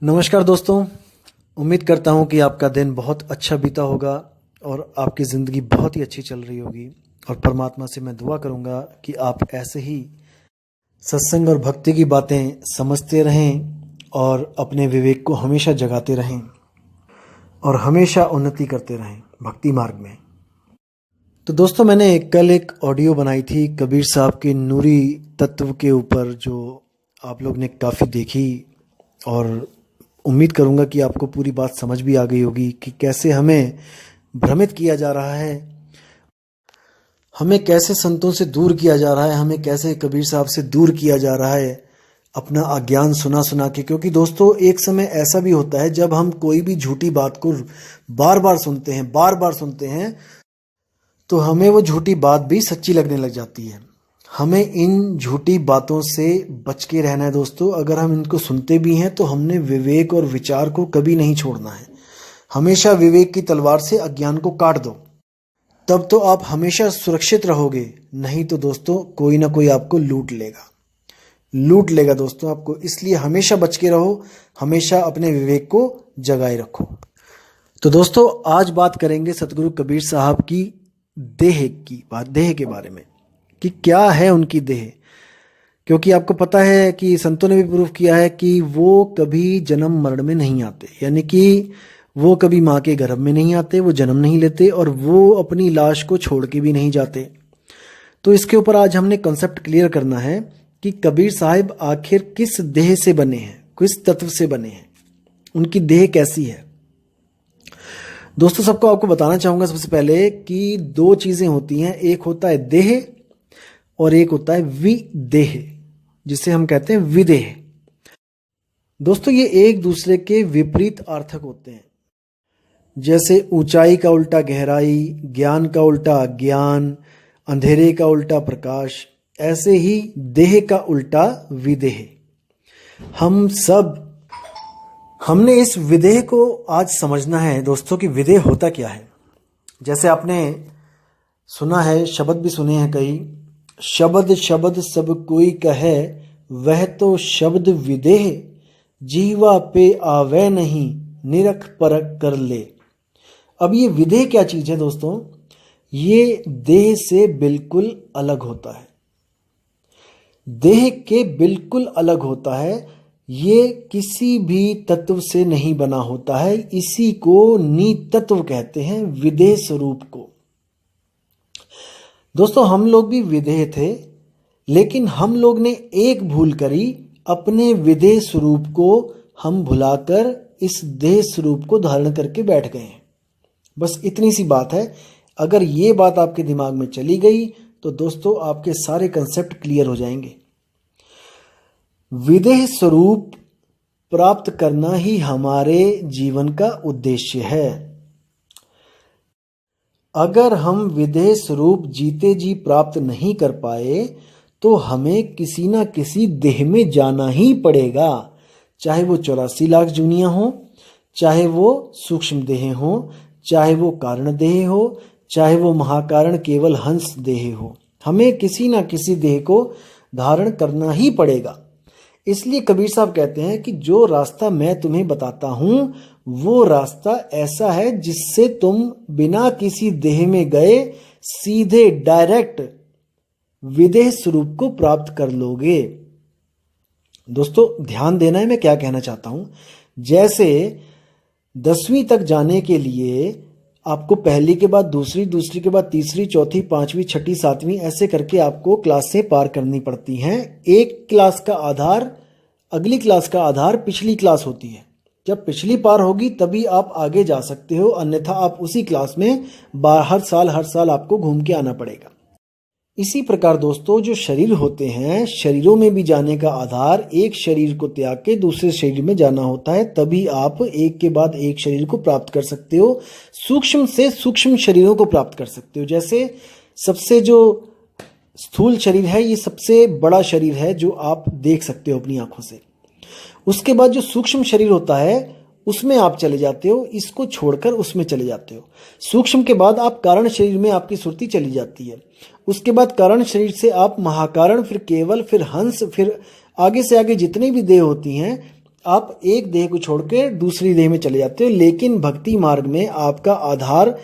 नमस्कार दोस्तों। उम्मीद करता हूँ कि आपका दिन बहुत अच्छा बीता होगा और आपकी ज़िंदगी बहुत ही अच्छी चल रही होगी। और परमात्मा से मैं दुआ करूँगा कि आप ऐसे ही सत्संग और भक्ति की बातें समझते रहें और अपने विवेक को हमेशा जगाते रहें और हमेशा उन्नति करते रहें भक्ति मार्ग में। तो दोस्तों, मैंने कल एक ऑडियो बनाई थी कबीर साहब के नूरी तत्व के ऊपर, जो आप लोग ने काफ़ी देखी और उम्मीद करूंगा कि आपको पूरी बात समझ भी आ गई होगी कि कैसे हमें भ्रमित किया जा रहा है, हमें कैसे संतों से दूर किया जा रहा है, हमें कैसे कबीर साहब से दूर किया जा रहा है अपना अज्ञान सुना सुना के। क्योंकि दोस्तों, एक समय ऐसा भी होता है जब हम कोई भी झूठी बात को बार बार सुनते हैं तो हमें वो झूठी बात भी सच्ची लगने लग जाती है। हमें इन झूठी बातों से बच के रहना है दोस्तों। अगर हम इनको सुनते भी हैं तो हमने विवेक और विचार को कभी नहीं छोड़ना है। हमेशा विवेक की तलवार से अज्ञान को काट दो, तब तो आप हमेशा सुरक्षित रहोगे। नहीं तो दोस्तों, कोई ना कोई आपको लूट लेगा दोस्तों आपको। इसलिए हमेशा बच के रहो, हमेशा अपने विवेक को जगाए रखो। तो दोस्तों, आज बात करेंगे सतगुरु कबीर साहब की देह के बारे में कि क्या है उनकी देह। क्योंकि आपको पता है कि संतों ने भी प्रूफ किया है कि वो कभी जन्म मरण में नहीं आते, यानी कि वो कभी माँ के गर्भ में नहीं आते, वो जन्म नहीं लेते और वो अपनी लाश को छोड़ के भी नहीं जाते। तो इसके ऊपर आज हमने कॉन्सेप्ट क्लियर करना है कि कबीर साहब आखिर किस देह से बने हैं, किस तत्व से बने हैं, उनकी देह कैसी है। दोस्तों, सबको आपको बताना चाहूंगा सबसे पहले कि दो चीजें होती हैं, एक होता है देह और एक होता है विदेह, जिसे हम कहते हैं विदेह। दोस्तों, ये एक दूसरे के विपरीत अर्थक होते हैं। जैसे ऊंचाई का उल्टा गहराई, ज्ञान का उल्टा अज्ञान, अंधेरे का उल्टा प्रकाश, ऐसे ही देह का उल्टा विदेह। हमने इस विदेह को आज समझना है दोस्तों कि विदेह होता क्या है। जैसे आपने सुना है, शब्द भी सुने हैं कई, शब्द शब्द सब कोई कहे, वह तो शब्द विदेह, जीवा पे आवे नहीं, निरख परख कर ले। अब ये विदेह क्या चीज है दोस्तों? ये देह से बिल्कुल अलग होता है, देह के बिल्कुल अलग होता है। ये किसी भी तत्व से नहीं बना होता है। इसी को नितत्व कहते हैं, विदेह स्वरूप को। दोस्तों, हम लोग भी विदेह थे, लेकिन हम लोग ने एक भूल करी, अपने विदेह स्वरूप को हम भुलाकर इस देह स्वरूप को धारण करके बैठ गए हैं। बस इतनी सी बात है। अगर ये बात आपके दिमाग में चली गई तो दोस्तों आपके सारे कंसेप्ट क्लियर हो जाएंगे। विदेह स्वरूप प्राप्त करना ही हमारे जीवन का उद्देश्य है। अगर हम विदेह स्वरूप जीते जी प्राप्त नहीं कर पाए तो हमें किसी ना किसी देह में जाना ही पड़ेगा। चाहे वो 84 लाख जूनियां हो, चाहे वो सूक्ष्म देह हो, चाहे वो कारण देह हो, चाहे वो महाकारण केवल हंस देह हो, हमें किसी ना किसी देह को धारण करना ही पड़ेगा। इसलिए कबीर साहब कहते हैं कि जो रास्ता मैं तुम्हें बताता हूं वो रास्ता ऐसा है जिससे तुम बिना किसी देह में गए सीधे डायरेक्ट विदेह स्वरूप को प्राप्त कर लोगे। दोस्तों, ध्यान देना है मैं क्या कहना चाहता हूं। जैसे 10वीं तक जाने के लिए आपको पहली के बाद दूसरी, दूसरी के बाद तीसरी, चौथी, पांचवी, छठी, सातवीं, ऐसे करके आपको क्लासें पार करनी पड़ती हैं। एक क्लास का आधार, अगली क्लास का आधार पिछली क्लास होती है। जब पिछली पार होगी तभी आप आगे जा सकते हो, अन्यथा आप उसी क्लास में हर साल आपको घूम के आना पड़ेगा। इसी प्रकार दोस्तों, जो शरीर होते हैं, शरीरों में भी जाने का आधार एक शरीर को त्याग के दूसरे शरीर में जाना होता है, तभी आप एक के बाद एक शरीर को प्राप्त कर सकते हो, सूक्ष्म से सूक्ष्म शरीरों को प्राप्त कर सकते हो। जैसे सबसे जो स्थूल शरीर है, ये सबसे बड़ा शरीर है जो आप देख सकते हो अपनी आंखों से। उसके बाद जो सूक्ष्म शरीर होता है उसमें आप चले जाते हो, इसको छोड़कर उसमें चले जाते हो। सूक्ष्म के बाद आप कारण शरीर में आपकी सुरती चली जाती है। उसके बाद कारण शरीर से आप महाकारण, फिर केवल, फिर हंस, फिर आगे से आगे जितनी भी देह होती हैं आप एक देह को छोड़ के दूसरी देह में चले जाते हो, लेकिन भक्ति मार्ग में आपका आधार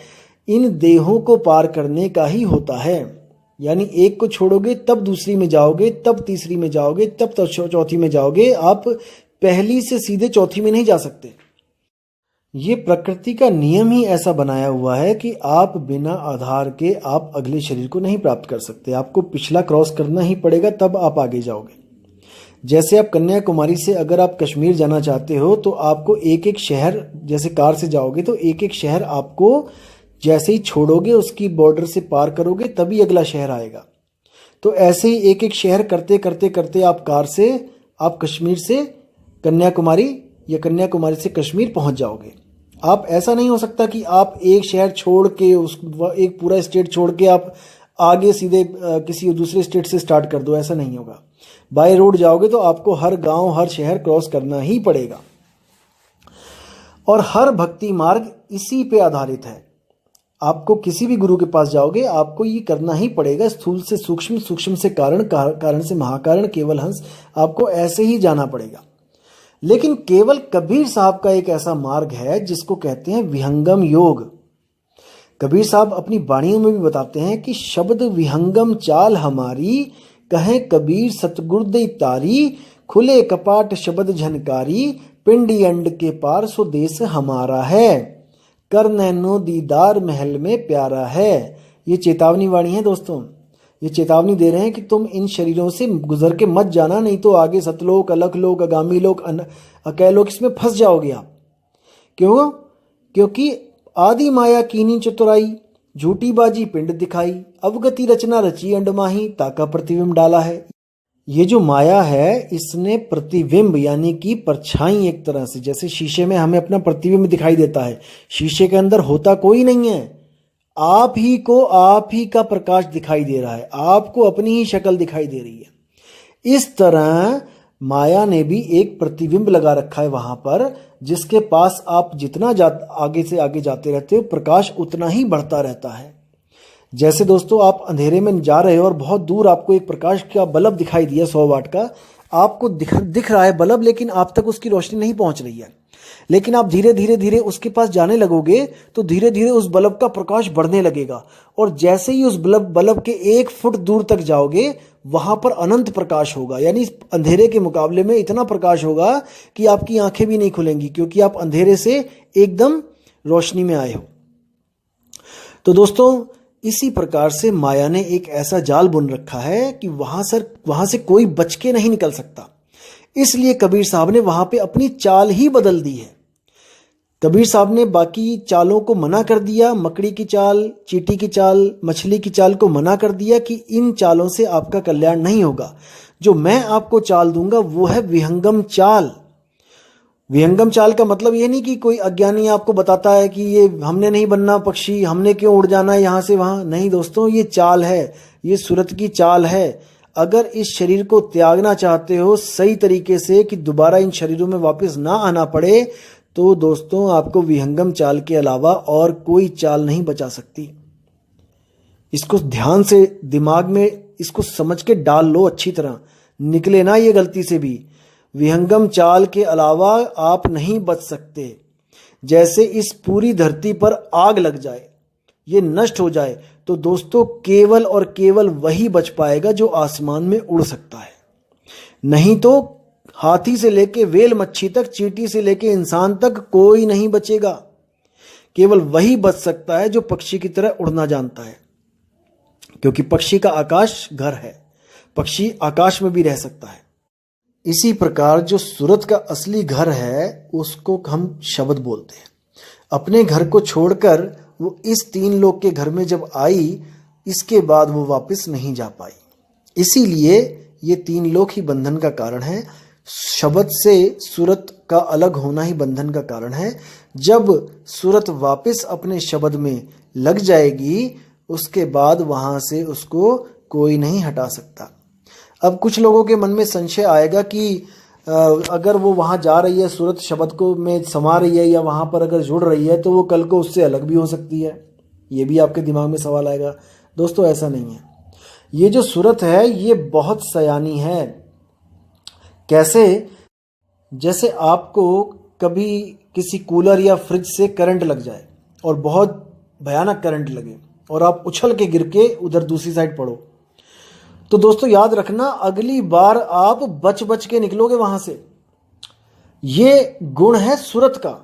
इन देहों को पार करने का ही होता है। यानी एक को छोड़ोगे तब दूसरी में जाओगे, तब तीसरी में जाओगे, तब चौथी में जाओगे। आप पहली से सीधे चौथी में नहीं जा सकते। ये प्रकृति का नियम ही ऐसा बनाया हुआ है कि आप बिना आधार के आप अगले शरीर को नहीं प्राप्त कर सकते। आपको पिछला क्रॉस करना ही पड़ेगा, तब आप आगे जाओगे। जैसे आप कन्याकुमारी से अगर आप कश्मीर जाना चाहते हो तो आपको एक एक शहर, जैसे कार से जाओगे तो एक एक शहर आपको जैसे ही छोड़ोगे उसकी बॉर्डर से पार करोगे तभी अगला शहर आएगा। तो ऐसे ही एक एक शहर करते करते करते आप कार से, आप कश्मीर से कन्याकुमारी या कन्याकुमारी से कश्मीर पहुंच जाओगे। आप ऐसा नहीं हो सकता कि आप एक शहर छोड़ के उस एक पूरा स्टेट छोड़ के आप आगे सीधे किसी दूसरे स्टेट से स्टार्ट कर दो, ऐसा नहीं होगा। बाय रोड जाओगे तो आपको हर गांव हर शहर क्रॉस करना ही पड़ेगा। और हर भक्ति मार्ग इसी पे आधारित है। आपको किसी भी गुरु के पास जाओगे आपको ये करना ही पड़ेगा। स्थूल से सूक्ष्म, सूक्ष्म से कारण, कारण से महाकारण, केवल हंस, आपको ऐसे ही जाना पड़ेगा। लेकिन केवल कबीर साहब का एक ऐसा मार्ग है जिसको कहते हैं विहंगम योग। कबीर साहब अपनी वाणियों में भी बताते हैं कि शब्द विहंगम चाल हमारी, कहे कबीर सतगुर दई तारी, खुले कपाट शब्द झनकारी, पिंडी अंड के पार सो देश हमारा है, कर नैनो दीदार महल में प्यारा है। ये चेतावनी वाणी है दोस्तों। ये चेतावनी दे रहे हैं कि तुम इन शरीरों से गुजर के मत जाना, नहीं तो आगे सतलोक, अलखलोक, अगामी लोक, अकैलोक, इसमें फंस जाओगे आप। क्यों? क्योंकि आदि माया कीनी चतुराई, झूठी बाजी पिंड दिखाई, अवगति रचना रची अंडमाही, ताका प्रतिबिंब डाला है। ये जो माया है इसने प्रतिबिंब यानी कि परछाई, एक तरह से जैसे शीशे में हमें अपना प्रतिबिंब दिखाई देता है, शीशे के अंदर होता कोई नहीं है, आप ही को आप ही का प्रकाश दिखाई दे रहा है, आपको अपनी ही शक्ल दिखाई दे रही है। इस तरह माया ने भी एक प्रतिबिंब लगा रखा है वहां पर, जिसके पास आप जितना आगे से आगे जाते रहते हो प्रकाश उतना ही बढ़ता रहता है। जैसे दोस्तों आप अंधेरे में जा रहे हो और बहुत दूर आपको एक प्रकाश का बल्ब दिखाई दिया 100 वाट का, आपको दिख रहा है बल्ब, लेकिन आप तक उसकी रोशनी नहीं पहुंच रही है। लेकिन आप धीरे धीरे धीरे उसके पास जाने लगोगे तो धीरे धीरे उस बल्ब का प्रकाश बढ़ने लगेगा, और जैसे ही उस बल्ब के 1 फुट दूर तक जाओगे वहां पर अनंत प्रकाश होगा। यानी अंधेरे के मुकाबले में इतना प्रकाश होगा कि आपकी आंखें भी नहीं खुलेंगी, क्योंकि आप अंधेरे से एकदम रोशनी में आए हो। तो दोस्तों इसी प्रकार से माया ने एक ऐसा जाल बुन रखा है कि वहां से कोई बच के नहीं निकल सकता। इसलिए कबीर साहब ने वहां पे अपनी चाल ही बदल दी है। कबीर साहब ने बाकी चालों को मना कर दिया, मकड़ी की चाल, चींटी की चाल, मछली की चाल को मना कर दिया कि इन चालों से आपका कल्याण नहीं होगा। जो मैं आपको चाल दूंगा वो है विहंगम चाल। विहंगम चाल का मतलब ये नहीं कि कोई अज्ञानी आपको बताता है कि ये हमने नहीं बनना पक्षी, हमने क्यों उड़ जाना है यहां से वहां। नहीं दोस्तों, ये चाल है, ये सूरत की चाल है। अगर इस शरीर को त्यागना चाहते हो सही तरीके से कि दोबारा इन शरीरों में वापस ना आना पड़े, तो दोस्तों आपको विहंगम चाल के अलावा और कोई चाल नहीं बचा सकती। इसको ध्यान से दिमाग में इसको समझ के डाल लो अच्छी तरह, निकले ना ये गलती से भी। विहंगम चाल के अलावा आप नहीं बच सकते। जैसे इस पूरी धरती पर आग लग जाए, ये नष्ट हो जाए, तो दोस्तों केवल और केवल वही बच पाएगा जो आसमान में उड़ सकता है। नहीं तो हाथी से लेके वेल मच्छी तक, चींटी से लेके इंसान तक कोई नहीं बचेगा। केवल वही बच सकता है जो पक्षी की तरह उड़ना जानता है, क्योंकि पक्षी का आकाश घर है, पक्षी आकाश में भी रह सकता है। इसी प्रकार जो सूरत का असली घर है उसको हम शब्द बोलते हैं। अपने घर को छोड़कर वो इस 3 लोक के घर में जब आई, इसके बाद वो वापस नहीं जा पाई। इसीलिए ये 3 लोक ही बंधन का कारण है। शब्द से सूरत का अलग होना ही बंधन का कारण है। जब सूरत वापस अपने शब्द में लग जाएगी, उसके बाद वहां से उसको कोई नहीं हटा सकता। अब कुछ लोगों के मन में संशय आएगा कि अगर वो वहां जा रही है, सूरत शब्द को में समा रही है या वहां पर अगर जुड़ रही है, तो वो कल को उससे अलग भी हो सकती है। ये भी आपके दिमाग में सवाल आएगा। दोस्तों ऐसा नहीं है। ये जो सूरत है ये बहुत सयानी है। कैसे? जैसे आपको कभी किसी कूलर या फ्रिज से करंट लग जाए और बहुत भयानक करंट लगे और आप उछल के गिर के उधर दूसरी साइड पड़ो, तो दोस्तों याद रखना अगली बार आप बच बच के निकलोगे वहां से। ये गुण है सूरत का।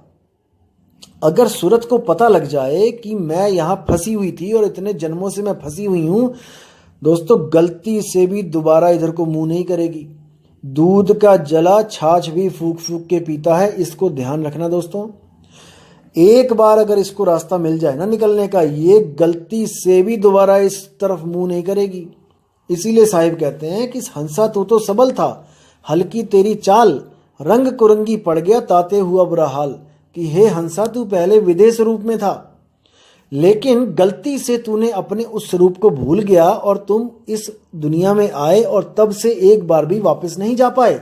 अगर सूरत को पता लग जाए कि मैं यहां फंसी हुई थी और इतने जन्मों से मैं फंसी हुई हूं, दोस्तों गलती से भी दोबारा इधर को मुंह नहीं करेगी। दूध का जला छाछ भी फूक फूक के पीता है, इसको ध्यान रखना दोस्तों। एक बार अगर इसको रास्ता मिल जाए ना निकलने का, ये गलती से भी दोबारा इस तरफ मुंह नहीं करेगी। इसीलिए साहिब कहते हैं कि हंसा तू तो सबल था, हल्की तेरी चाल, रंग कुरंगी पड़ गया ताते हुआ बुरा हाल। कि हे हंसा तू पहले विदेश रूप में था, लेकिन गलती से तूने अपने उस स्वरूप को भूल गया और तुम इस दुनिया में आए और तब से एक बार भी वापस नहीं जा पाए।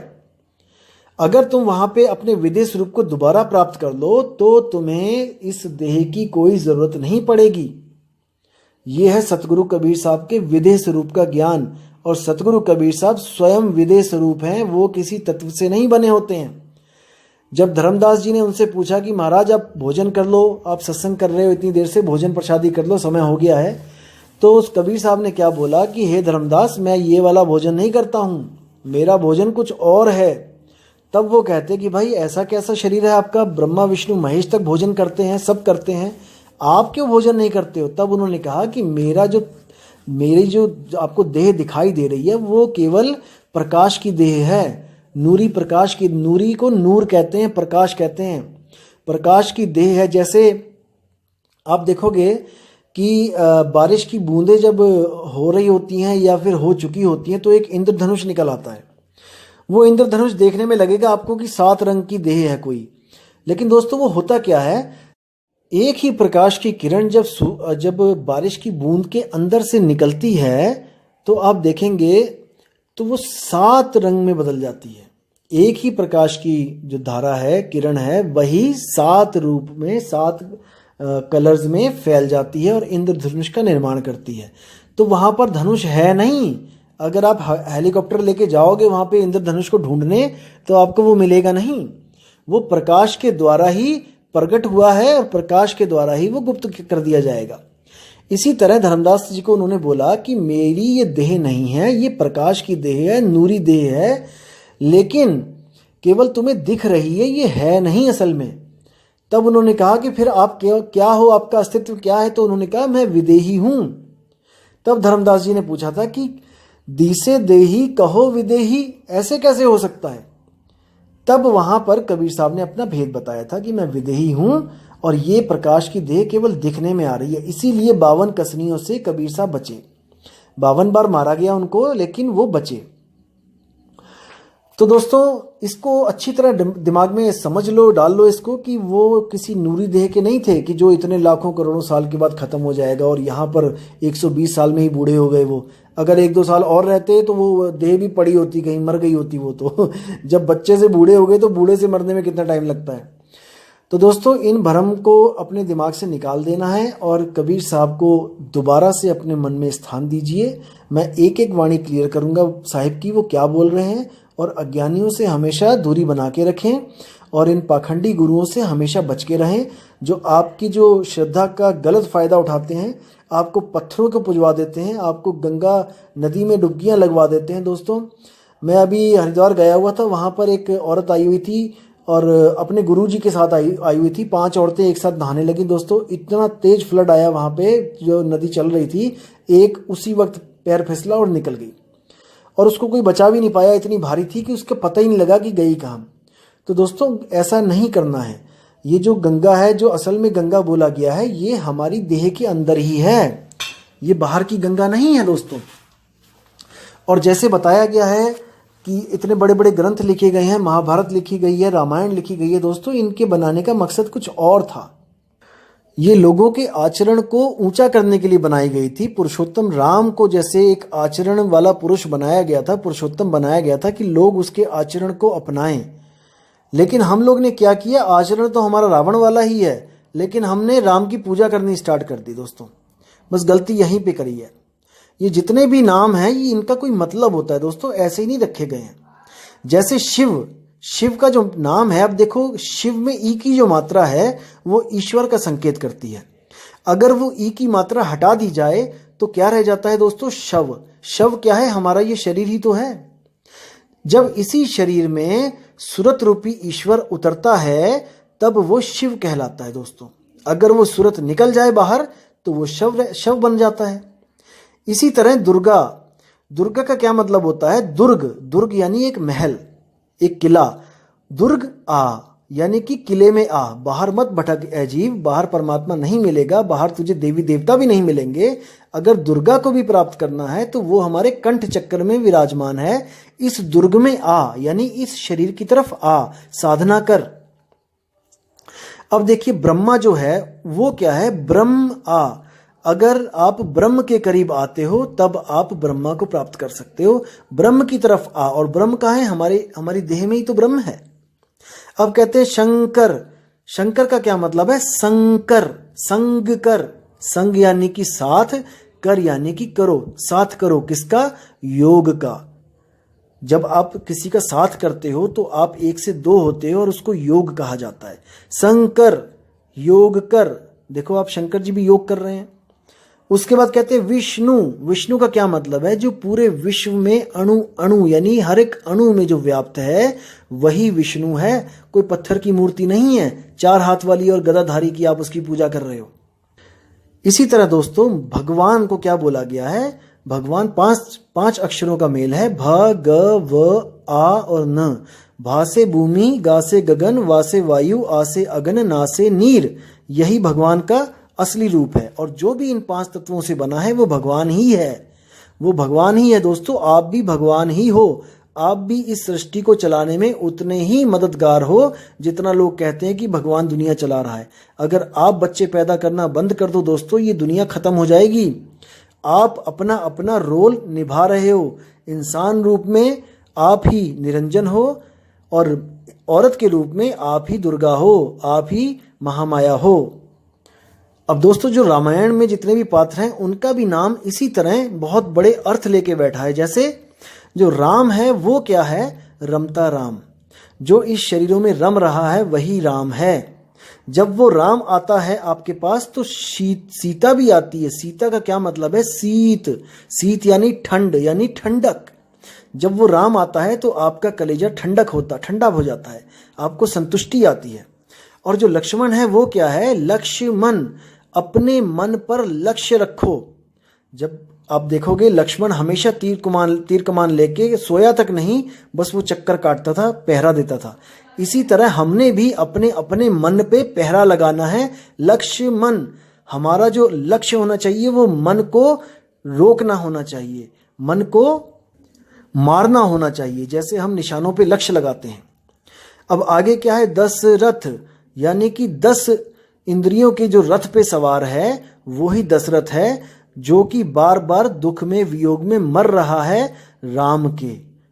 अगर तुम वहां पे अपने विदेश रूप को दोबारा प्राप्त कर लो तो तुम्हें इस देह की कोई जरूरत नहीं पड़ेगी। यह है सतगुरु कबीर साहब के विदेश रूप का ज्ञान। और सतगुरु कबीर साहब स्वयं विदेश रूप हैं, वो किसी तत्व से नहीं बने होते हैं। जब धर्मदास जी ने उनसे पूछा कि महाराज आप भोजन कर लो, आप सत्संग कर रहे हो इतनी देर से, भोजन प्रसादी कर लो, समय हो गया है, तो उस कबीर साहब ने क्या बोला कि हे धर्मदास, मैं ये वाला भोजन नहीं करता हूँ, मेरा भोजन कुछ और है। तब वो कहते कि भाई ऐसा कैसा शरीर है आपका, ब्रह्मा विष्णु महेश तक भोजन करते हैं, सब करते हैं, आप क्यों भोजन नहीं करते हो? तब उन्होंने कहा कि मेरी जो आपको देह दिखाई दे रही है वो केवल प्रकाश की देह है, नूरी प्रकाश की। नूरी को नूर कहते हैं, प्रकाश कहते हैं, प्रकाश की देह है। जैसे आप देखोगे कि बारिश की बूंदें जब हो रही होती हैं या फिर हो चुकी होती हैं तो एक इंद्रधनुष निकल आता है। वो इंद्रधनुष देखने में लगेगा आपको कि 7 रंग की देह है कोई, लेकिन दोस्तों वो होता क्या है, एक ही प्रकाश की किरण जब बारिश की बूंद के अंदर से निकलती है तो आप देखेंगे तो वो 7 रंग में बदल जाती है। एक ही प्रकाश की जो धारा है, किरण है, वही 7 रूप में 7 कलर्स में फैल जाती है और इंद्रधनुष का निर्माण करती है। तो वहां पर धनुष है नहीं। अगर आप हेलीकॉप्टर लेके जाओगे वहां पे इंद्रधनुष को ढूंढने तो आपको वो मिलेगा नहीं। वो प्रकाश के द्वारा ही प्रकट हुआ है और प्रकाश के द्वारा ही वो गुप्त कर दिया जाएगा। इसी तरह धर्मदास जी को उन्होंने बोला कि मेरी ये देह नहीं है, ये प्रकाश की देह है, नूरी देह है, लेकिन केवल तुम्हें दिख रही है, ये है नहीं असल में। तब उन्होंने कहा कि फिर आप क्या हो, आपका अस्तित्व क्या है? तो उन्होंने कहा मैं विदेही हूं। तब धर्मदास जी ने पूछा था कि दिसे देही कहो विदेही, ऐसे कैसे हो सकता है? तब वहां पर कबीर साहब ने अपना भेद बताया था कि मैं विदेही हूं और ये प्रकाश की देह केवल दिखने में आ रही है। इसीलिए 52 कसनियों से कबीर साहब बचे। 52 बार मारा गया उनको, लेकिन वो बचे। तो दोस्तों इसको अच्छी तरह दिमाग में समझ लो, डाल लो इसको, कि वो किसी नूरी देह के नहीं थे कि जो इतने लाखों करोड़ों साल के बाद खत्म हो जाएगा और यहाँ पर 120 साल में ही बूढ़े हो गए। वो अगर 1-2 साल और रहते तो वो देह भी पड़ी होती, कहीं मर गई होती वो तो जब बच्चे से बूढ़े हो गए तो बूढ़े से मरने में कितना टाइम लगता है। तो दोस्तों इन भ्रम को अपने दिमाग से निकाल देना है और कबीर साहब को दोबारा से अपने मन में स्थान दीजिए। मैं एक एक वाणी क्लियर करूंगा साहिब की, वो क्या बोल रहे हैं, और अज्ञानियों से हमेशा दूरी बना के रखें और इन पाखंडी गुरुओं से हमेशा बच के रहें, जो आपकी जो श्रद्धा का गलत फ़ायदा उठाते हैं, आपको पत्थरों को पुजवा देते हैं, आपको गंगा नदी में डुबकियां लगवा देते हैं। दोस्तों मैं अभी हरिद्वार गया हुआ था, वहाँ पर एक औरत आई हुई थी और अपने गुरुजी के साथ आई हुई थी। 5 औरतें एक साथ नहाने लगी। दोस्तों इतना तेज फ्लड आया वहाँ पे, जो नदी चल रही थी, एक उसी वक्त पैर फिसला और निकल गई और उसको कोई बचा भी नहीं पाया, इतनी भारी थी कि उसको पता ही नहीं लगा कि गई कहाँ। तो दोस्तों ऐसा नहीं करना है। ये जो गंगा है, जो असल में गंगा बोला गया है, ये हमारी देह के अंदर ही है, ये बाहर की गंगा नहीं है दोस्तों। और जैसे बताया गया है कि इतने बड़े बड़े ग्रंथ लिखे गए हैं, महाभारत लिखी गई है, रामायण लिखी गई है, दोस्तों इनके बनाने का मकसद कुछ और था। ये लोगों के आचरण को ऊंचा करने के लिए बनाई गई थी। पुरुषोत्तम राम को जैसे एक आचरण वाला पुरुष बनाया गया था, पुरुषोत्तम बनाया गया था कि लोग उसके आचरण को अपनाएं। लेकिन हम लोग ने क्या किया, आचरण तो हमारा रावण वाला ही है, लेकिन हमने राम की पूजा करनी स्टार्ट कर दी। दोस्तों बस गलती यहीं पे करी है। ये जितने भी नाम हैं, ये इनका कोई मतलब होता है दोस्तों, ऐसे ही नहीं रखे गए हैं। जैसे शिव, शिव का जो नाम है, अब देखो शिव में ई की जो मात्रा है वो ईश्वर का संकेत करती है। अगर वो ई की मात्रा हटा दी जाए तो क्या रह जाता है दोस्तों? शव। शव क्या है? हमारा ये शरीर ही तो है। जब इसी शरीर में सुरत रूपी ईश्वर उतरता है तब वो शिव कहलाता है दोस्तों। अगर वो सुरत निकल जाए बाहर तो वो शव बन जाता है। इसी तरह दुर्गा, दुर्गा का क्या मतलब होता है? दुर्ग, दुर्ग यानी एक महल, एक किला। दुर्ग आ यानी कि किले में आ, बाहर मत भटक ए जीव, बाहर परमात्मा नहीं मिलेगा, बाहर तुझे देवी देवता भी नहीं मिलेंगे। अगर दुर्गा को भी प्राप्त करना है तो वो हमारे कंठ चक्र में विराजमान है। इस दुर्ग में आ यानी इस शरीर की तरफ आ, साधना कर। अब देखिए ब्रह्मा जो है वो क्या है? ब्रह्म आ। अगर आप ब्रह्म के करीब आते हो तब आप ब्रह्मा को प्राप्त कर सकते हो। ब्रह्म की तरफ आ, और ब्रह्म कहाँ है? हमारी देह में ही तो ब्रह्म है। अब कहते हैं शंकर। शंकर का क्या मतलब है? संकर, संग कर। संग यानी कि साथ, कर यानी कि करो, साथ करो। किसका? योग का। जब आप किसी का साथ करते हो तो आप एक से दो होते हो और उसको योग कहा जाता है। शंकर, योग कर। देखो आप शंकर जी भी योग कर रहे हैं। उसके बाद कहते हैं विष्णु। विष्णु का क्या मतलब है? जो पूरे विश्व में अणु अणु यानी हर एक अणु में जो व्याप्त है वही विष्णु है। कोई पत्थर की मूर्ति नहीं है, 4 हाथ वाली और गदाधारी की आप उसकी पूजा कर रहे हो। इसी तरह दोस्तों भगवान को क्या बोला गया है? भगवान 5 अक्षरों का मेल है, भ ग व आ और न। भा से भूमि, गा से गगन, वा से वायु, आ से अगन, ना से नीर। यही भगवान का असली रूप है। और जो भी इन 5 तत्वों से बना है वो भगवान ही है, वो भगवान ही है दोस्तों। आप भी भगवान ही हो। आप भी इस सृष्टि को चलाने में उतने ही मददगार हो जितना लोग कहते हैं कि भगवान दुनिया चला रहा है। अगर आप बच्चे पैदा करना बंद कर दो दोस्तों, ये दुनिया खत्म हो जाएगी। आप अपना अपना रोल निभा रहे हो। इंसान रूप में आप ही निरंजन हो और औरत के रूप में आप ही दुर्गा हो, आप ही महामाया हो। अब दोस्तों जो रामायण में जितने भी पात्र हैं उनका भी नाम इसी तरह बहुत बड़े अर्थ लेके बैठा है। जैसे जो राम है वो क्या है? रमता राम। जो इस शरीरों में रम रहा है वही राम है। जब वो राम आता है आपके पास तो सीता भी आती है। सीता का क्या मतलब है? शीत। शीत यानी ठंड, यानी ठंडक। जब वो राम आता है तो आपका कलेजा ठंडा हो जाता है, आपको संतुष्टि आती है। और जो लक्ष्मण है वो क्या है? लक्ष्मण। अपने मन पर लक्ष्य रखो। जब आप देखोगे लक्ष्मण हमेशा तीर कमान लेके सोया तक नहीं, बस वो चक्कर काटता था, पहरा देता था। इसी तरह हमने भी अपने अपने मन पे पहरा लगाना है। लक्ष्मण, हमारा जो लक्ष्य होना चाहिए वो मन को रोकना होना चाहिए, मन को मारना होना चाहिए। जैसे हम निशानों पे लक्ष्य लगाते हैं। अब आगे क्या है? दशरथ, यानी कि 10 इंद्रियों के जो रथ पे सवार है वो ही दशरथ है, जो कि बार बार दुख में वियोग में मर रहा है राम के।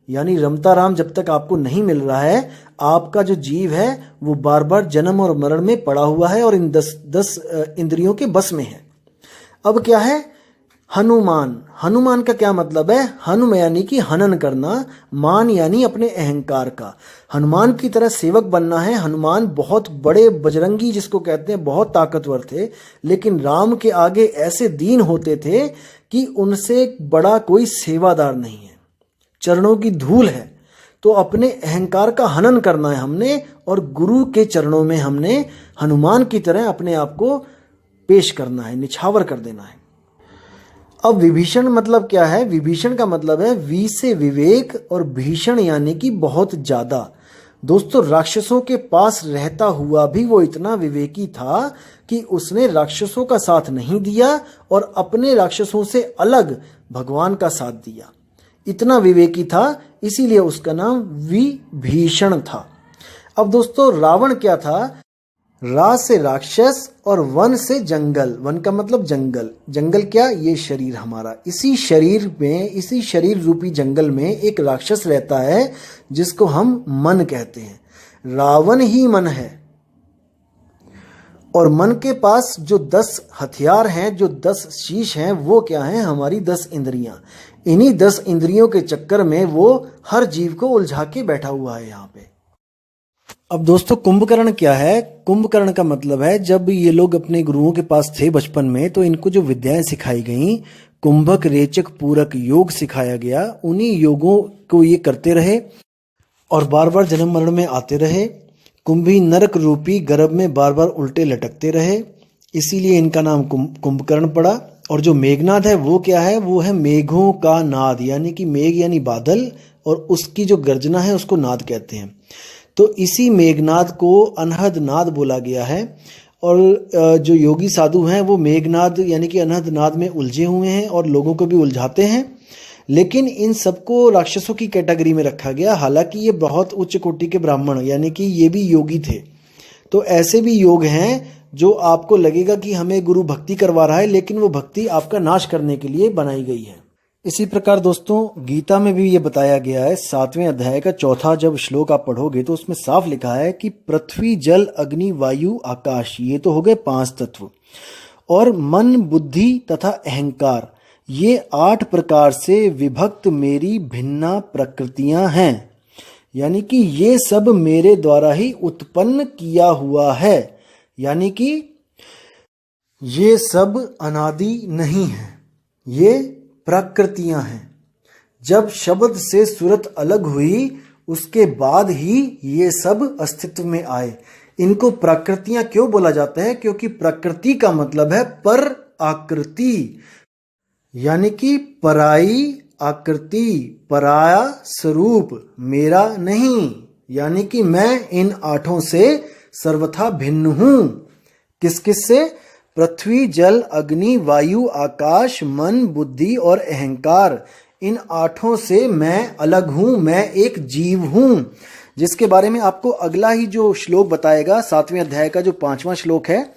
यानी रमता राम जब तक आपको नहीं मिल रहा है, आपका जो जीव है वो बार बार जन्म और मरण में पड़ा हुआ है और इन 10 इंद्रियों के बस में है। अब क्या है? हनुमान। हनुमान का क्या मतलब है? हनुम यानी कि हनन करना, मान यानी अपने अहंकार का। हनुमान की तरह सेवक बनना है। हनुमान बहुत बड़े बजरंगी जिसको कहते हैं, बहुत ताकतवर थे, लेकिन राम के आगे ऐसे दीन होते थे कि उनसे बड़ा कोई सेवादार नहीं है, चरणों की धूल है। तो अपने अहंकार का हनन करना है हमने और गुरु के चरणों में हमने हनुमान की तरह अपने आप को पेश करना है, निछावर कर देना है। अब विभीषण मतलब क्या है? विभीषण का मतलब है वी से विवेक और भीषण यानी कि बहुत ज्यादा। दोस्तों राक्षसों के पास रहता हुआ भी वो इतना विवेकी था कि उसने राक्षसों का साथ नहीं दिया और अपने राक्षसों से अलग भगवान का साथ दिया। इतना विवेकी था, इसीलिए उसका नाम विभीषण था। अब दोस्तों रावण क्या था? रा से राक्षस और वन से जंगल। वन का मतलब जंगल। जंगल क्या? ये शरीर हमारा। इसी शरीर में, इसी शरीर रूपी जंगल में एक राक्षस रहता है जिसको हम मन कहते हैं। रावण ही मन है और मन के पास जो 10 हथियार हैं, जो 10 शीश हैं, वो क्या हैं? हमारी 10 इंद्रियां। इन्हीं 10 इंद्रियों के चक्कर में वो हर जीव को उलझा के बैठा हुआ है यहाँ पे। अब दोस्तों कुंभकर्ण क्या है? कुंभकर्ण का मतलब है जब ये लोग अपने गुरुओं के पास थे बचपन में तो इनको जो विद्याएं सिखाई गई, कुंभक रेचक पूरक योग सिखाया गया, उन्हीं योगों को ये करते रहे और बार बार जन्म मरण में आते रहे। कुंभी नरक रूपी गर्भ में बार बार उल्टे लटकते रहे, इसीलिए इनका नाम कुंभकर्ण पड़ा। और जो मेघनाद है वो क्या है? वो है मेघों का नाद, यानी कि मेघ यानी बादल, और उसकी जो गर्जना है उसको नाद कहते हैं। तो इसी मेघनाद को अनहद नाद बोला गया है। और जो योगी साधु हैं वो मेघनाद यानी कि अनहद नाद में उलझे हुए हैं और लोगों को भी उलझाते हैं, लेकिन इन सबको राक्षसों की कैटेगरी में रखा गया। हालांकि ये बहुत उच्च कोटि के ब्राह्मण यानी कि ये भी योगी थे। तो ऐसे भी योग हैं जो आपको लगेगा कि हमें गुरु भक्ति करवा रहा है, लेकिन वो भक्ति आपका नाश करने के लिए बनाई गई है। इसी प्रकार दोस्तों गीता में भी ये बताया गया है, 7वें अध्याय का 4था जब श्लोक आप पढ़ोगे तो उसमें साफ लिखा है कि पृथ्वी जल अग्नि वायु आकाश, ये तो हो गए 5 तत्व, और मन बुद्धि तथा अहंकार, ये 8 प्रकार से विभक्त मेरी भिन्ना प्रकृतियां हैं। यानी कि ये सब मेरे द्वारा ही उत्पन्न किया हुआ है, यानी कि ये सब अनादि नहीं है, ये प्रकृतियां हैं। जब शब्द से सूरत अलग हुई उसके बाद ही ये सब अस्तित्व में आए। इनको प्रकृतियां क्यों बोला जाता है? क्योंकि प्रकृति का मतलब है पर आकृति, यानी कि पराई आकृति, पराया स्वरूप, मेरा नहीं, यानी कि मैं इन 8 से सर्वथा भिन्न हूं। किस किस से? पृथ्वी जल अग्नि वायु आकाश मन बुद्धि और अहंकार, इन 8 से मैं अलग हूं, मैं एक जीव हूं, जिसके बारे में आपको अगला ही जो श्लोक बताएगा 7वें अध्याय का जो 5वां श्लोक है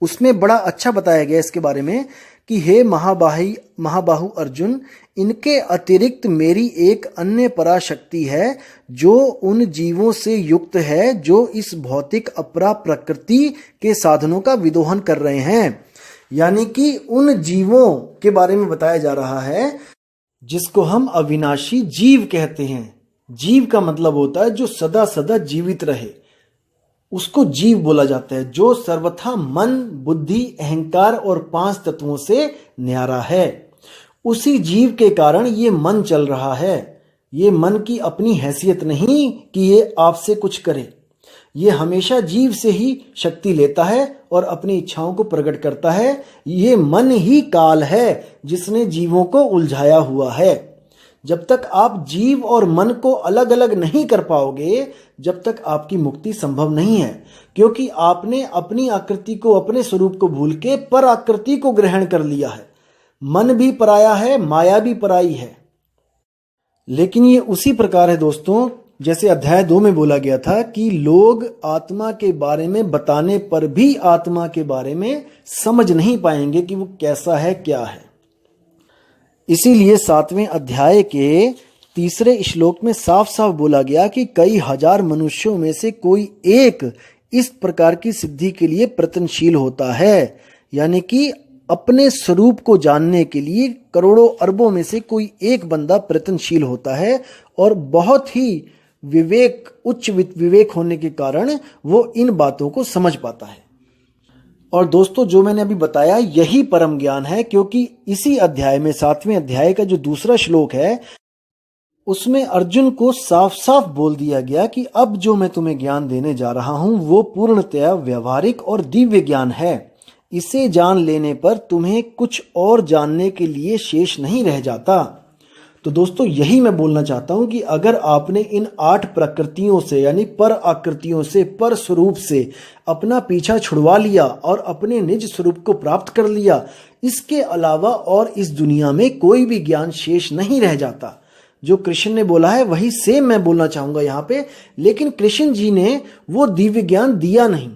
उसमें बड़ा अच्छा बताया गया इसके बारे में कि हे महाबाहु अर्जुन, इनके अतिरिक्त मेरी एक अन्य पराशक्ति है जो उन जीवों से युक्त है जो इस भौतिक अपरा प्रकृति के साधनों का विदोहन कर रहे हैं। यानी कि उन जीवों के बारे में बताया जा रहा है जिसको हम अविनाशी जीव कहते हैं। जीव का मतलब होता है जो सदा सदा जीवित रहे, उसको जीव बोला जाता है, जो सर्वथा मन बुद्धि अहंकार और 5 तत्वों से न्यारा है। उसी जीव के कारण ये मन चल रहा है। ये मन की अपनी हैसियत नहीं कि ये आपसे कुछ करे, ये हमेशा जीव से ही शक्ति लेता है और अपनी इच्छाओं को प्रकट करता है। ये मन ही काल है जिसने जीवों को उलझाया हुआ है। जब तक आप जीव और मन को अलग अलग नहीं कर पाओगे, जब तक आपकी मुक्ति संभव नहीं है, क्योंकि आपने अपनी आकृति को, अपने स्वरूप को भूल के पर आकृति को ग्रहण कर लिया है। मन भी पराया है, माया भी पराई है। लेकिन ये उसी प्रकार है दोस्तों जैसे अध्याय 2 में बोला गया था कि लोग आत्मा के बारे में बताने पर भी आत्मा के बारे में समझ नहीं पाएंगे कि वो कैसा है, क्या है। इसीलिए 7वें अध्याय के 3 श्लोक में साफ साफ बोला गया कि कई हजार मनुष्यों में से कोई एक इस प्रकार की सिद्धि के लिए प्रयत्नशील होता है। यानी कि अपने स्वरूप को जानने के लिए करोड़ों अरबों में से कोई एक बंदा प्रयत्नशील होता है और बहुत ही उच्च विवेक होने के कारण वो इन बातों को समझ पाता है। और दोस्तों जो मैंने अभी बताया यही परम ज्ञान है, क्योंकि इसी अध्याय में 7वें अध्याय का जो 2 श्लोक है उसमें अर्जुन को साफ साफ बोल दिया गया कि अब जो मैं तुम्हें ज्ञान देने जा रहा हूं वो पूर्णतया व्यवहारिक और दिव्य ज्ञान है। इसे जान लेने पर तुम्हें कुछ और जानने के लिए शेष नहीं रह जाता। तो दोस्तों यही मैं बोलना चाहता हूं कि अगर आपने इन 8 प्रकृतियों से यानी पर आकृतियों से, पर स्वरूप से अपना पीछा छुड़वा लिया और अपने निज स्वरूप को प्राप्त कर लिया, इसके अलावा और इस दुनिया में कोई भी ज्ञान शेष नहीं रह जाता। जो कृष्ण ने बोला है वही सेम मैं बोलना चाहूंगा यहाँ पे, लेकिन कृष्ण जी ने वो दिव्य ज्ञान दिया नहीं।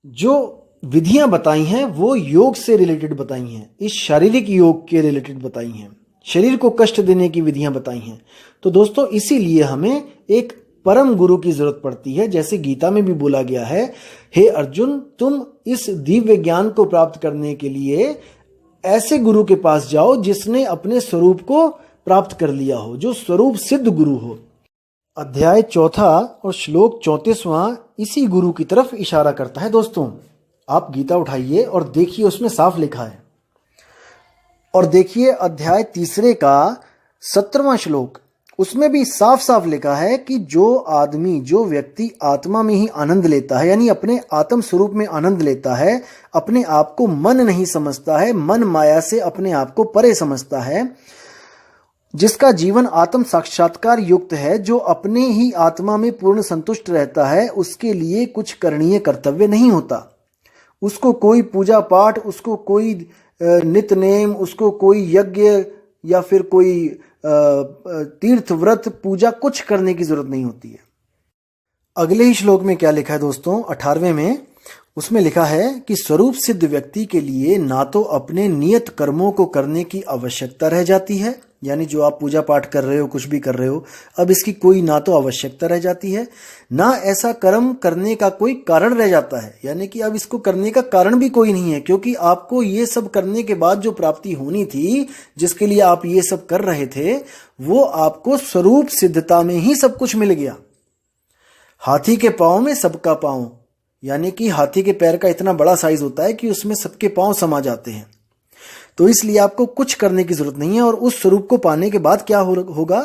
जो विधियां बताई हैं वो योग से रिलेटेड बताई हैं, इस शारीरिक योग के रिलेटेड बताई हैं, शरीर को कष्ट देने की विधियां बताई हैं। तो दोस्तों इसीलिए हमें एक परम गुरु की जरूरत पड़ती है। जैसे गीता में भी बोला गया है, हे अर्जुन तुम इस दिव्य ज्ञान को प्राप्त करने के लिए ऐसे गुरु के पास जाओ जिसने अपने स्वरूप को प्राप्त कर लिया हो, जो स्वरूप सिद्ध गुरु हो। अध्याय 4 और श्लोक 34वां इसी गुरु की तरफ इशारा करता है। दोस्तों आप गीता उठाइए और देखिए, उसमें साफ लिखा है। और देखिए अध्याय 3 का 17वां श्लोक, उसमें भी साफ साफ लिखा है कि जो व्यक्ति आत्मा में ही आनंद लेता है, यानी अपने आत्म स्वरूप में आनंद लेता है, अपने आप को मन नहीं समझता है, मन माया से अपने आप को परे समझता है, जिसका जीवन आत्म साक्षात्कार युक्त है, जो अपने ही आत्मा में पूर्ण संतुष्ट रहता है, उसके लिए कुछ करणीय कर्तव्य नहीं होता। उसको कोई पूजा पाठ, उसको कोई नित्य नेम, उसको कोई यज्ञ या फिर कोई तीर्थ व्रत पूजा कुछ करने की जरूरत नहीं होती है। अगले ही श्लोक में क्या लिखा है दोस्तों, 18वें में, उसमें लिखा है कि स्वरूप सिद्ध व्यक्ति के लिए ना तो अपने नियत कर्मों को करने की आवश्यकता रह जाती है, यानी जो आप पूजा पाठ कर रहे हो, कुछ भी कर रहे हो, अब इसकी कोई ना तो आवश्यकता रह जाती है, ना ऐसा कर्म करने का कोई कारण रह जाता है, यानी कि अब इसको करने का कारण भी कोई नहीं है, क्योंकि आपको ये सब करने के बाद जो प्राप्ति होनी थी, जिसके लिए आप ये सब कर रहे थे, वो आपको स्वरूप सिद्धता में ही सब कुछ मिल गया। हाथी के पांव में सबका पांव, यानी कि हाथी के पैर का इतना बड़ा साइज होता है कि उसमें सबके पांव समा जाते हैं। तो इसलिए आपको कुछ करने की जरूरत नहीं है। और उस स्वरूप को पाने के बाद क्या होगा,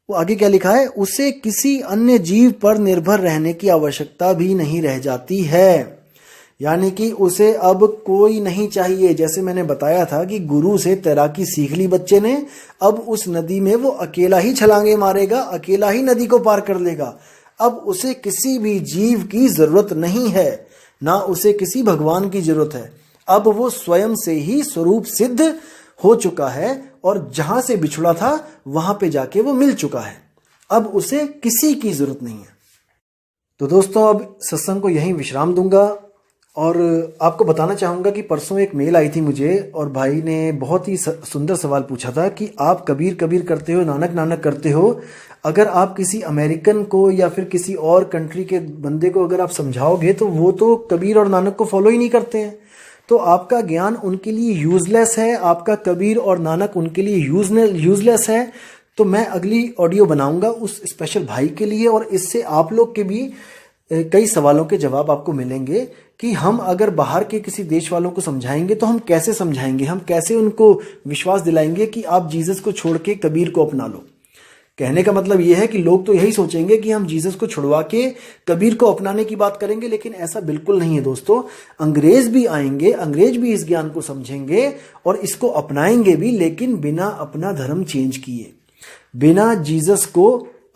वो आगे क्या लिखा है, उसे किसी अन्य जीव पर निर्भर रहने की आवश्यकता भी नहीं रह जाती है, यानी कि उसे अब कोई नहीं चाहिए। जैसे मैंने बताया था कि गुरु से तैराकी सीख ली बच्चे ने, अब उस नदी में वो अकेला ही छलांगे मारेगा, अकेला ही नदी को पार कर लेगा। अब उसे किसी भी जीव की जरूरत नहीं है, ना उसे किसी भगवान की जरूरत है। अब वो स्वयं से ही स्वरूप सिद्ध हो चुका है और जहां से बिछुड़ा था वहां पे जाके वो मिल चुका है। अब उसे किसी की जरूरत नहीं है। तो दोस्तों अब सत्संग को यहीं विश्राम दूंगा और आपको बताना चाहूंगा कि परसों एक मेल आई थी मुझे और भाई ने बहुत ही सुंदर सवाल पूछा था कि आप कबीर कबीर करते हो, नानक नानक करते हो, अगर आप किसी अमेरिकन को या फिर किसी और कंट्री के बंदे को अगर आप समझाओगे तो वो तो कबीर और नानक को फॉलो ही नहीं करते हैं, तो आपका ज्ञान उनके लिए यूजलेस है, आपका कबीर और नानक उनके लिए यूजलेस है। तो मैं अगली ऑडियो बनाऊंगा उस स्पेशल भाई के लिए और इससे आप लोग के भी कई सवालों के जवाब आपको मिलेंगे कि हम अगर बाहर के किसी देश वालों को समझाएंगे तो हम कैसे समझाएंगे, हम कैसे उनको विश्वास दिलाएंगे कि आप जीसस को छोड़ के कबीर को अपना लो। कहने का मतलब यह है कि लोग तो यही सोचेंगे कि हम जीसस को छुड़वा के कबीर को अपनाने की बात करेंगे, लेकिन ऐसा बिल्कुल नहीं है दोस्तों। अंग्रेज भी आएंगे, अंग्रेज भी इस ज्ञान को समझेंगे और इसको अपनाएंगे भी, लेकिन बिना अपना धर्म चेंज किए, बिना जीसस को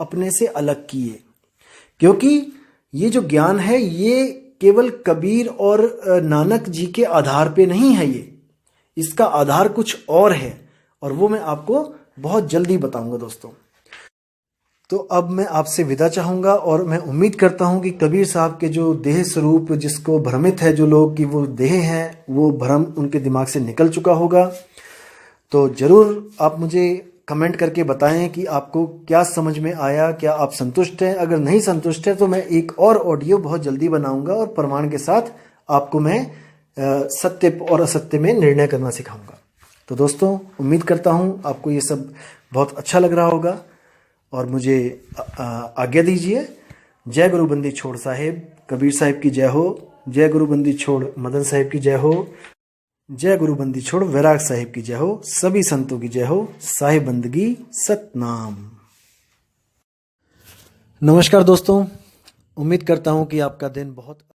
अपने से अलग किए, क्योंकि ये जो ज्ञान है ये केवल कबीर और नानक जी के आधार पे नहीं है, ये इसका आधार कुछ और है और वो मैं आपको बहुत जल्दी बताऊंगा दोस्तों। तो अब मैं आपसे विदा चाहूंगा और मैं उम्मीद करता हूं कि कबीर साहब के जो देह स्वरूप जिसको भ्रमित है जो लोग कि वो देह हैं, वो भ्रम उनके दिमाग से निकल चुका होगा। तो जरूर आप मुझे कमेंट करके बताएं कि आपको क्या समझ में आया, क्या आप संतुष्ट हैं। अगर नहीं संतुष्ट है तो मैं एक और ऑडियो बहुत जल्दी बनाऊंगा और प्रमाण के साथ आपको मैं सत्य और असत्य में निर्णय करना सिखाऊंगा। तो दोस्तों उम्मीद करता हूं आपको ये सब बहुत अच्छा लग रहा होगा और मुझे आज्ञा दीजिए। जय गुरु बंदी छोड़ साहेब, कबीर साहिब की जय हो। जय गुरु बंदी छोड़ मदन साहिब की जय हो। जय गुरु बंदी छोड़ वैराग साहिब की जय हो। सभी संतों की जय हो। साहिब बंदगी सतनाम। नमस्कार दोस्तों, उम्मीद करता हूं कि आपका दिन बहुत